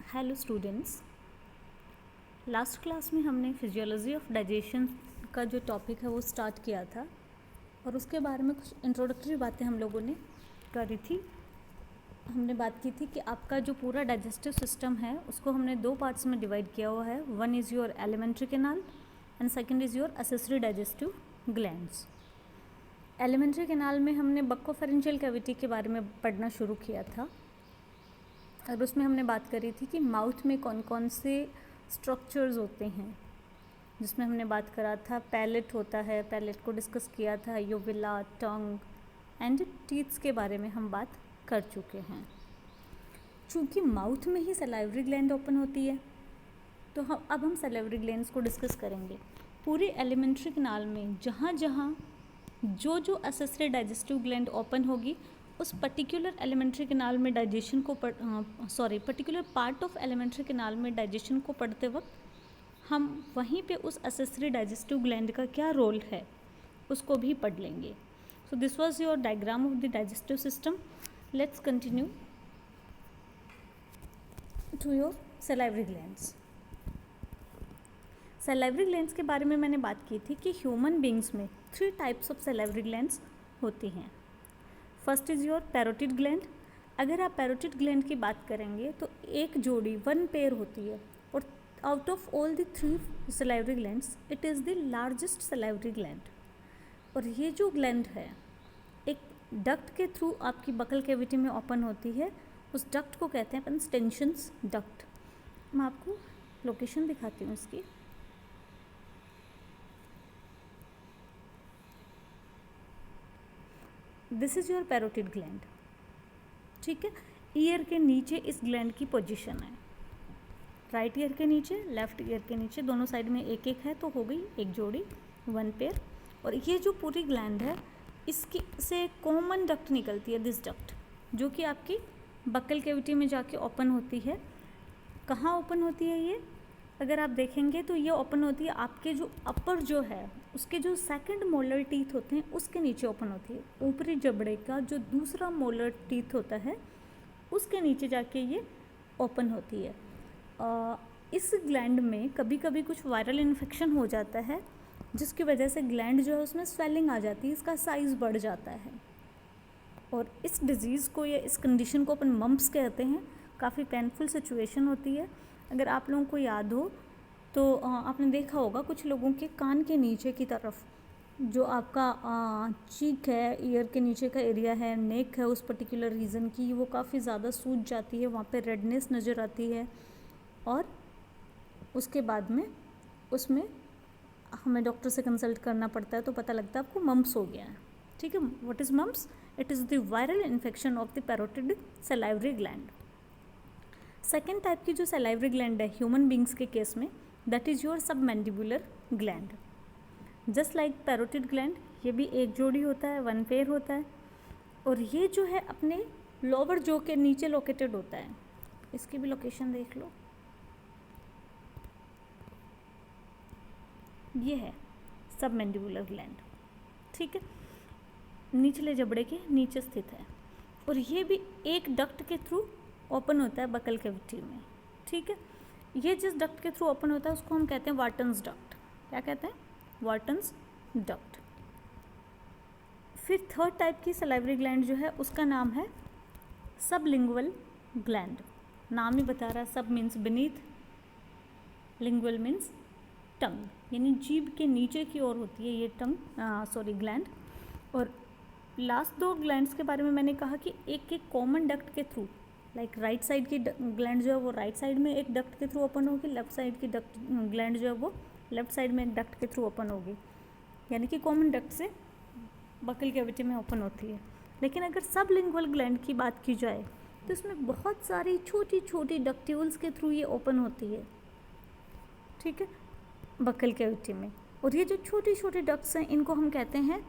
Hello students, last class में हमने physiology of digestion का जो टॉपिक है वो स्टार्ट किया था और उसके बारे में कुछ इंट्रोडक्टरी बातें हम लोगों ने करी थी। हमने बात की थी कि आपका जो पूरा डाइजेस्टिव सिस्टम है उसको हमने दो पार्ट्स में डिवाइड किया हुआ है। One is your alimentary canal and second is your accessory digestive glands. Alimentary canal में हमने बक्कोफेरेंजियल कैविटी के बारे में पढ़ना शुरू किया था और उसमें हमने बात करी थी कि माउथ में कौन कौन से स्ट्रक्चर्स होते हैं, जिसमें हमने बात करा था पैलेट होता है, पैलेट को डिस्कस किया था, यूविला, टंग एंड टीथ्स के बारे में हम बात कर चुके हैं। चूँकि माउथ में ही सलाइवरी ग्लैंड ओपन होती है तो अब हम सलाइवरी ग्लैंड्स को डिस्कस करेंगे। पूरी एलिमेंट्री कैनाल में जहाँ जहाँ जो एक्सेसरी डाइजेस्टिव ग्लैंड ओपन होगी उस पर्टिकुलर एलिमेंट्री कैनाल में डाइजेशन को particular part of alimentary canal में डाइजेशन को पढ़ते वक्त हम वहीं पे उस एक्सेसरी डाइजेस्टिव ग्लैंड का क्या रोल है उसको भी पढ़ लेंगे। So this was your diagram of the digestive system. Let's continue to your salivary glands. Salivary glands के बारे में मैंने बात की थी कि ह्यूमन बींग्स में 3 टाइप्स ऑफ सलाइवरी ग्लैंड्स होती हैं। First is your parotid gland. अगर आप पैरोटिड ग्लैंड की बात करेंगे तो एक जोड़ी 1 पेयर होती है और out of all the 3 salivary glands it is the largest salivary gland. और ये जो ग्लैंड है एक डक्ट के थ्रू आपकी बकल कैविटी में ओपन होती है। उस डक्ट को कहते हैं अपन स्टेंशंस डक्ट। मैं आपको लोकेशन दिखाती हूँ इसकी। This is your parotid gland, ठीक है। ईयर के नीचे इस ग्लैंड की पोजीशन है, राइट ईयर के नीचे, लेफ्ट ईयर के नीचे, दोनों साइड में एक एक है तो हो गई एक जोड़ी 1 पेयर। और ये जो पूरी ग्लैंड है इसकी से कॉमन डक्ट निकलती है, दिस डक्ट, जो कि आपकी बक्कल कैविटी में जाके ओपन होती है। कहाँ ओपन होती है ये? अगर आप देखेंगे तो ये ओपन होती है आपके जो अपर जो है उसके जो सेकंड मोलर टीथ होते हैं उसके नीचे ओपन होती है। ऊपरी जबड़े का जो दूसरा मोलर टीथ होता है उसके नीचे जाके ये ओपन होती है। इस ग्लैंड में कभी कभी कुछ वायरल इन्फेक्शन हो जाता है जिसकी वजह से ग्लैंड जो है उसमें स्वेलिंग आ जाती है, इसका साइज़ बढ़ जाता है और इस डिज़ीज़ को या इस कंडीशन को अपन मम्प्स कहते हैं। काफ़ी पेनफुल सिचुएशन होती है। अगर आप लोगों को याद हो तो आपने देखा होगा कुछ लोगों के कान के नीचे की तरफ जो आपका चीक है, ईयर के नीचे का एरिया है, नेक है उस पर्टिकुलर रीज़न की, वो काफ़ी ज़्यादा सूज जाती है, वहाँ पे रेडनेस नज़र आती है और उसके बाद में उसमें हमें डॉक्टर से कंसल्ट करना पड़ता है तो पता लगता है आपको मम्प्स हो गया है, ठीक है। What is mumps? It is the viral infection of the parotid salivary gland. Second type की जो सलाइवरी ग्लैंड है ह्यूमन बींग्स के केस में, that is your submandibular gland. Just like parotid gland ये भी एक जोड़ी होता है, 1 पेयर होता है और ये जो है अपने लोअर जो के नीचे लोकेटेड होता है। इसकी भी लोकेशन देख लो, ये है सबमैंडिबुलर ग्लैंड, ठीक है, निचले जबड़े के नीचे स्थित है और ये भी एक डक्ट के थ्रू ओपन होता है बकल कैविटी में, ठीक है। ये जिस डक्ट के थ्रू ओपन होता है उसको हम कहते हैं वार्टन्स डक्ट। क्या कहते हैं? Wharton's duct. फिर थर्ड टाइप की सलाइवरी ग्लैंड जो है उसका नाम है सबलिंगुअल ग्लैंड। नाम ही बता रहा है, सब मीन्स बीनीथ, लिंगुअल मीन्स टंग, यानी जीभ के नीचे की ओर होती है ये ग्लैंड। और लास्ट 2 ग्लैंड्स के बारे में मैंने कहा कि एक एक कॉमन डक्ट के थ्रू, लाइक राइट साइड की ग्लैंड जो है वो राइट साइड में एक डक्ट के थ्रू ओपन होगी, लेफ्ट साइड की ग्लैंड जो है वो लेफ्ट साइड में एक डक्ट के थ्रू ओपन होगी, यानी कि कॉमन डक्ट से बकल कैविटी में ओपन होती है। लेकिन अगर सबलिंगुअल ग्लैंड की बात की जाए तो इसमें बहुत सारी छोटी छोटी डक्ट्यूल्स के थ्रू ये ओपन होती है, ठीक है, बकल कैविटी में। और ये जो छोटी छोटी डक्ट्स हैं इनको हम कहते हैं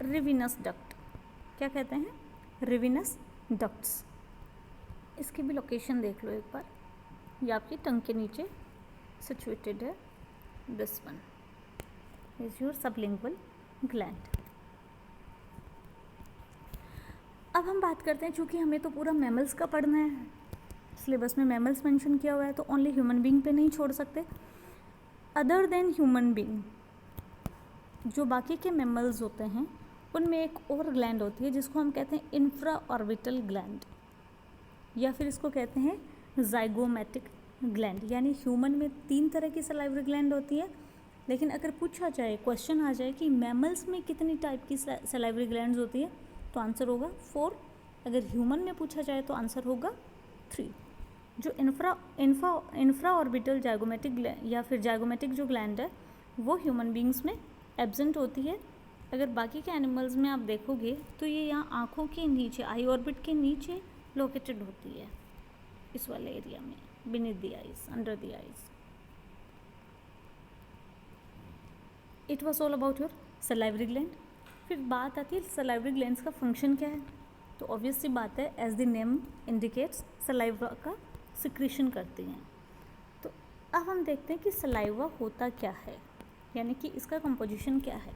रिविनस डक्ट। क्या कहते हैं? Rivinus ducts. इसकी भी लोकेशन देख लो एक बार, ये आपकी टंग के नीचे सिचुएटेड है। This one is your sublingual gland. अब हम बात करते हैं, चूँकि हमें तो पूरा मैमल्स का पढ़ना है, सिलेबस में मैमल्स मेंशन किया हुआ है तो ओनली ह्यूमन बीइंग पे नहीं छोड़ सकते। अदर देन ह्यूमन बीइंग जो बाकी के मैमल्स होते हैं उनमें एक और ग्लैंड होती है जिसको हम कहते हैं इंफ्रा ऑर्बिटल ग्लैंड, या फिर इसको कहते हैं जाइगोमेटिक ग्लैंड। यानी ह्यूमन में 3 तरह की सलाइवरी ग्लैंड होती है, लेकिन अगर पूछा जाए, क्वेश्चन आ जाए कि मैमल्स में कितनी टाइप की सलाइवरी ग्लैंड्स होती है तो आंसर होगा 4। अगर ह्यूमन में पूछा जाए तो आंसर होगा 3। जो इंफ्रा ऑर्बिटल जाइगोमेटिक या फिर जाइगोमेटिक जो ग्लैंड है वो ह्यूमन बींग्स में एब्सेंट होती है। अगर बाकी के एनिमल्स में आप देखोगे तो ये यहाँ आँखों के नीचे, आई ऑर्बिट के नीचे लोकेटेड होती है, इस वाले एरिया में, beneath the eyes, under the eyes. It was all about your salivary gland. फिर बात आती है सलाइवरी ग्लैंड्स का फंक्शन क्या है। तो ऑब्वियस सी बात है, as the name indicates saliva का सिक्रीशन करती हैं। तो अब हम देखते हैं कि सलाइवा होता क्या है, यानी कि इसका कंपोजिशन क्या है।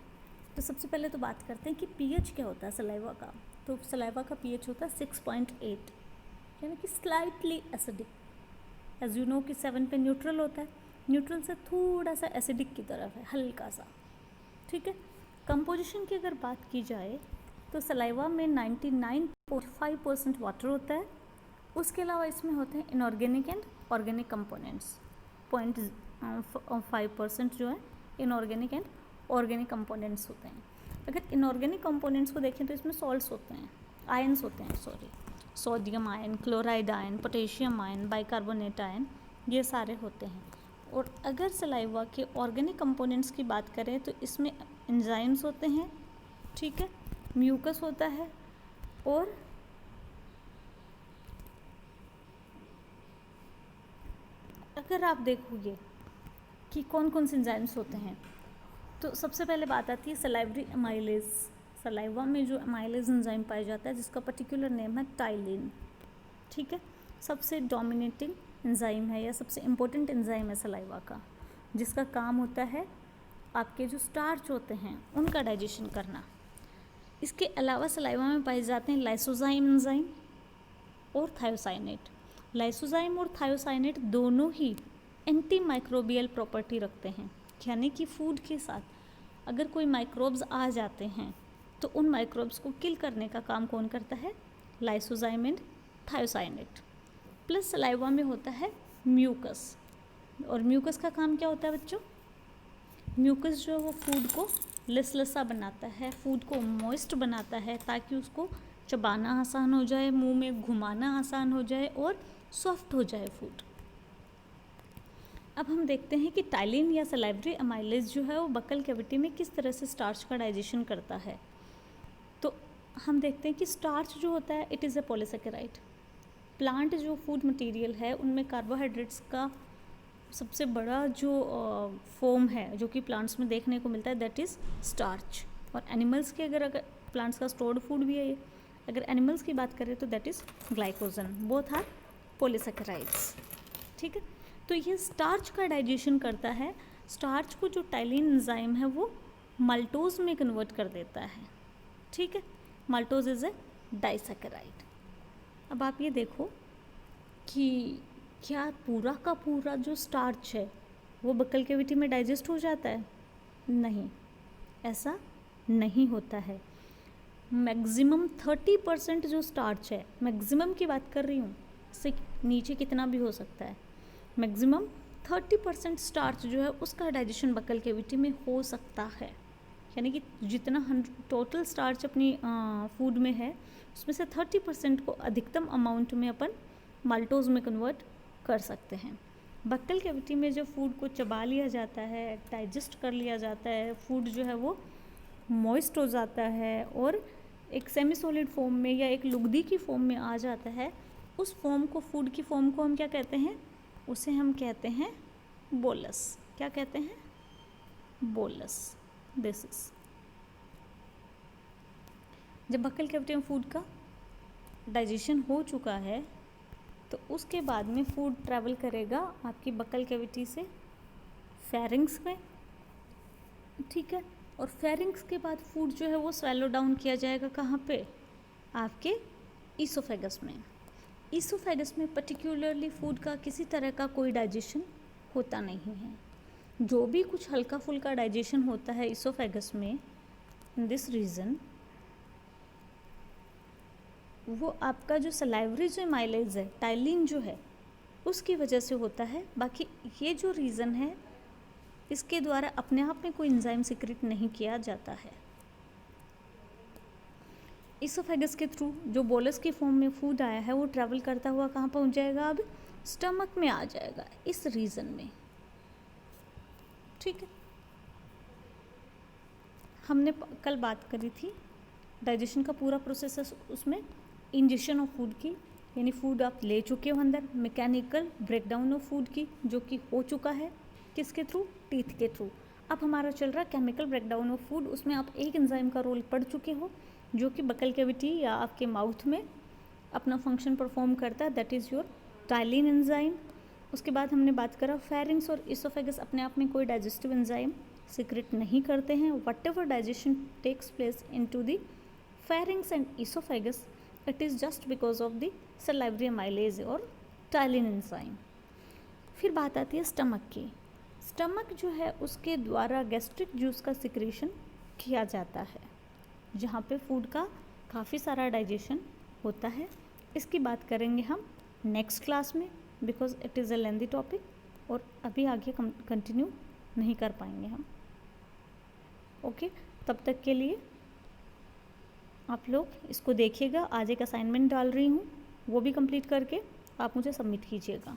तो सबसे पहले तो बात करते हैं कि पीएच क्या होता है सलाइवा का। तो सलाइवा का पीएच होता है 6.8, यानी कि slightly acidic. As you know कि 7 पे न्यूट्रल होता है, न्यूट्रल से थोड़ा सा एसिडिक की तरफ है, हल्का सा, ठीक है। कंपोजिशन की अगर बात की जाए तो सलाइवा में 99.5% वाटर होता है। उसके अलावा इसमें होते हैं इनऑर्गेनिक एंड ऑर्गेनिक कंपोनेंट्स, 0.5% जो है इनऑर्गेनिक एंड ऑर्गेनिक कंपोनेंट्स होते हैं। अगर इनऑर्गेनिक कंपोनेंट्स को देखें तो इसमें सॉल्ट्स होते हैं, आयन्स होते हैं, sodium ion, chloride ion, potassium ion, bicarbonate ion, ये सारे होते हैं। और अगर सलाइवा के ऑर्गेनिक कंपोनेंट्स की बात करें तो इसमें एंजाइम्स होते हैं, ठीक है, म्यूकस होता है, और अगर आप देखोगे कि कौन कौन से एंजाइम्स होते हैं तो सबसे पहले बात आती है सलाइवरी अमाइलेज। सलाइवा में जो अमाइलेज एंजाइम पाया जाता है जिसका पर्टिकुलर नेम है टाइलिन, ठीक है, सबसे डोमिनेटिंग एंजाइम है या सबसे इम्पोर्टेंट एंजाइम है सलाइवा का, जिसका काम होता है आपके जो स्टार्च होते हैं उनका डाइजेशन करना। इसके अलावा सलाइवा में पाए जाते हैं लाइसोजाइम एंजाइम और थायोसाइनेट। लाइसोजाइम और थायोसाइनेट दोनों ही एंटी माइक्रोबियल प्रॉपर्टी रखते हैं, यानी कि फूड के साथ अगर कोई माइक्रोब्स आ जाते हैं तो उन माइक्रोब्स को किल करने का काम कौन करता है, lysozyme and thiocyanate. Plus saliva में होता है म्यूकस, और म्यूकस का काम क्या होता है बच्चों, म्यूकस जो है वो फूड को लसलसा बनाता है, फूड को मॉइस्ट बनाता है ताकि उसको चबाना आसान हो जाए, मुंह में घुमाना आसान हो जाए और सॉफ्ट हो जाए फूड। अब हम देखते हैं कि टाइलिन या सलाइवरी अमाइलेज जो है वो बक्कल कैविटी में किस तरह से स्टार्च का डाइजेशन करता है। तो हम देखते हैं कि स्टार्च जो होता है it is a polysaccharide. Plant जो फूड मटेरियल है उनमें कार्बोहाइड्रेट्स का सबसे बड़ा जो फॉर्म है जो कि प्लांट्स में देखने को मिलता है दैट इज़ स्टार्च। और एनिमल्स के अगर प्लांट्स का स्टोर्ड फूड भी है ये, अगर एनिमल्स की बात करें तो that is glycogen, both are polysaccharides, ठीक है। तो ये स्टार्च का डाइजेशन करता है। स्टार्च को जो टाइलिन एंजाइम है वो माल्टोज में कन्वर्ट कर देता है, ठीक है। Maltose is a disaccharide. अब आप ये देखो कि क्या पूरा का पूरा जो स्टार्च है वो बक्कल कैविटी में डाइजेस्ट हो जाता है? नहीं, ऐसा नहीं होता है। मैक्सिमम 30% जो स्टार्च है, मैक्सिमम की बात कर रही हूँ, इससे नीचे कितना भी हो सकता है, मैक्सिमम 30% स्टार्च जो है उसका डाइजेशन बक्कल कैविटी में हो सकता है। यानी कि जितना टोटल स्टार्च अपनी फूड में है उसमें से 30% को अधिकतम अमाउंट में अपन माल्टोज में कन्वर्ट कर सकते हैं। बक्कल कैविटी में जब फूड को चबा लिया जाता है, डाइजेस्ट कर लिया जाता है, फूड जो है वो मॉइस्ट हो जाता है और एक सेमी सॉलिड फॉर्म में या एक लुगदी की फॉर्म में आ जाता है, उस फॉर्म को, फूड की फॉर्म को हम क्या कहते हैं, उसे हम कहते हैं बोलस। क्या कहते हैं? बोलस। दिस इज जब बक्कल कैविटी में फूड का डाइजेशन हो चुका है तो उसके बाद में फूड ट्रैवल करेगा आपकी बक्कल कैविटी से फेरिंग्स में, ठीक है। और फेरिंग्स के बाद फूड जो है वो स्वेलो डाउन किया जाएगा कहाँ पे? आपके ईसोफेगस में। ईसोफेगस में पर्टिकुलरली फूड का किसी तरह का कोई डाइजेशन होता नहीं है। जो भी कुछ हल्का फुल्का डाइजेशन होता है ईसोफेगस में इन दिस रीजन, वो आपका जो सलाइवरी जो माइलेज है, टाइलिन जो है, उसकी वजह से होता है। बाकी ये जो रीज़न है इसके द्वारा अपने आप में कोई एंजाइम सिक्रेट नहीं किया जाता है। ईसोफेगस के थ्रू जो बोलस की फॉर्म में फूड आया है वो ट्रैवल करता हुआ कहाँ पहुँच जाएगा, अब स्टमक में आ जाएगा इस रीजन में। ठीक है, हमने कल बात करी थी डाइजेशन का पूरा प्रोसेस है, उसमें इंजेक्शन ऑफ फूड की, यानी फूड आप ले चुके हो अंदर, मैकेनिकल ब्रेकडाउन ऑफ फूड की जो कि हो चुका है, किसके थ्रू, टीथ के थ्रू। अब हमारा चल रहा है केमिकल ब्रेकडाउन ऑफ फूड, उसमें आप एक एंजाइम का रोल पढ़ चुके हो जो कि बकल कैविटी या आपके माउथ में अपना फंक्शन परफॉर्म करता है, that is your ptyalin enzyme. उसके बाद हमने बात करा फेरिंग्स और ईसोफेगस अपने आप में कोई डाइजेस्टिव एंजाइम सीक्रेट नहीं करते हैं। Whatever digestion takes place into the pharynx and oesophagus, it is just because of the salivary amylase और टाइलिन एंजाइम। फिर बात आती है स्टमक की। स्टमक जो है उसके द्वारा गैस्ट्रिक जूस का सिक्रेशन किया जाता है, जहाँ पे फूड का काफ़ी सारा डाइजेशन होता है। इसकी बात करेंगे हम नेक्स्ट क्लास में, because it is a lengthy topic और अभी आगे कंटिन्यू नहीं कर पाएंगे हम। ओके, तब तक के लिए आप लोग इसको देखिएगा। आज एक असाइनमेंट डाल रही हूँ, वो भी कंप्लीट करके आप मुझे सबमिट कीजिएगा।